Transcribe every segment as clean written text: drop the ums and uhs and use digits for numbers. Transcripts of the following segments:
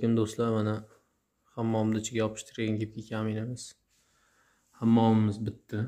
Assalomu alaykum do'stlar, mana hammomni ichiga yopishtirgan gipki kaminamiz. Hammomimiz bitdi.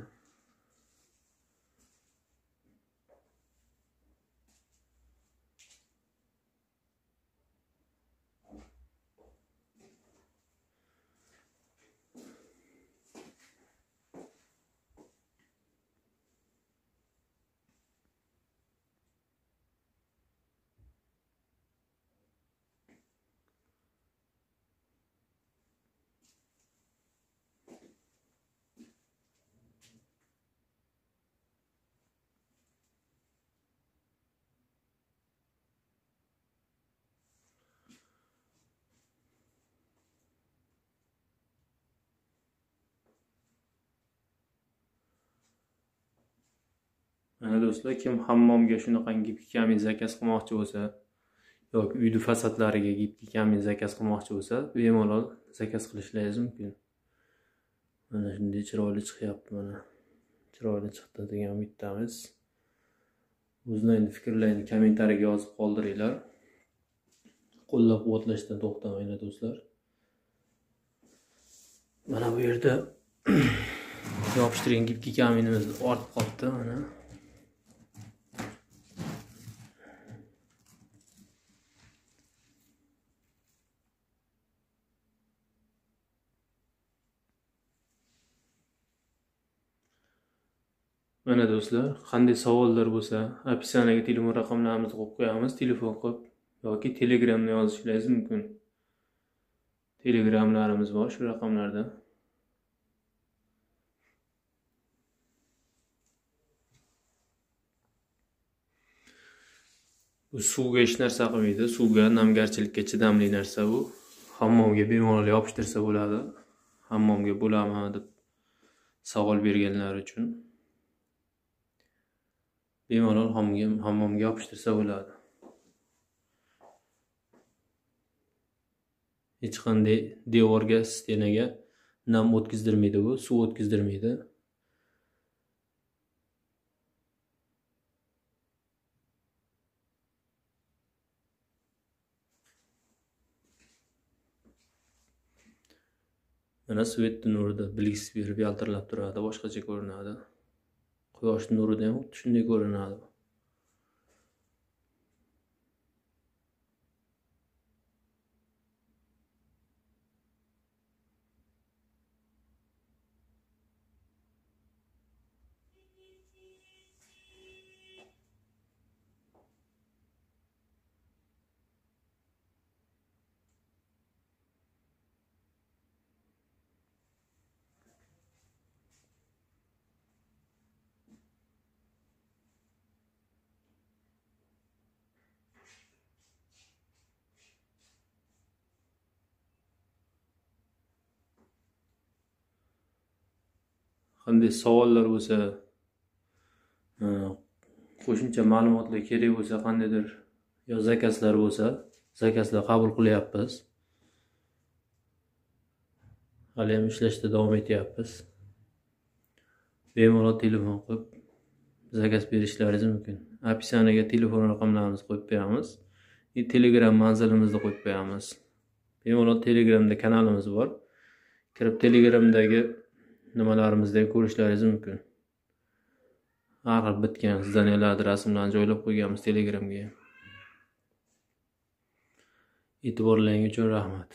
Mana do'stlar, kim hammomga shunaqangi gipki kamin zakaz qilmoqchi bo'lsa yoki uyni fasadlariga gipki kamin zakaz qilmoqchi bo'lsa, bemalol zakaz qilishlaringiz mumkin. Mana shunday chiroyli chiqyapti, mana. Chiroyli chiqdi degan umiddamiz. O'zlaringiz fikrlaringizni kommentariyaga yozib qoldiringlar. Qo'llab-quvvatlashdan to'xtamanglar do'stlar. Mana bu yerda yopishtirgan gipki kaminimiz ortib qolibdi, mana. Mana do'stlar, qanday savollar bo'lsa, opisiyaga telefon raqamlarimizni qo'yib qo'yamiz, telefon qilib yoki Telegramda yozishlaringiz mumkin. Telegramlarimiz bor shu raqamlarda. Bu suvga hech narsa qilmaydi. Suvga, namgarchilikka chidamli narsa bu. Hammomga bemalol yopishtirsa bo'ladi. Hammomga bo'ladimi deb savol berganlar uchun. Bemalol hammomga yopishtirsa bo'ladi. Hech qanday devorga, stenaga nam o'tkazdirmaydi bu, suv o'tkazdirmaydi. Mana svetni nurida bliks berib yaltirlab turadi, boshqacha ko'rinadi. Quyosh nurida ham shunday ko'rinadi. Qanday savollar bo'lsa, qo'shimcha ma'lumotlar kerak bo'lsa, qandaydir yo zakazlar bo'lsa, zakazlar qabul qilyapmiz. Hali ham ishlashda davom etyapmiz. Bemalol telefon qilib zakaz berishlaringiz mumkin. Opisiyaga telefon raqamlarimizni qo'yib qo'yamiz. Telegram manzilimizni qo'yib qo'yamiz. Bemalol Telegramda kanalimiz bor. Kirib Telegramdagi nimalarimizni ko'rishlaringiz mumkin. Har xil bitgan zdaniyalarning rasmlarini joylab qo'yganmiz Telegramga. E'tiborlaringiz uchun rahmat.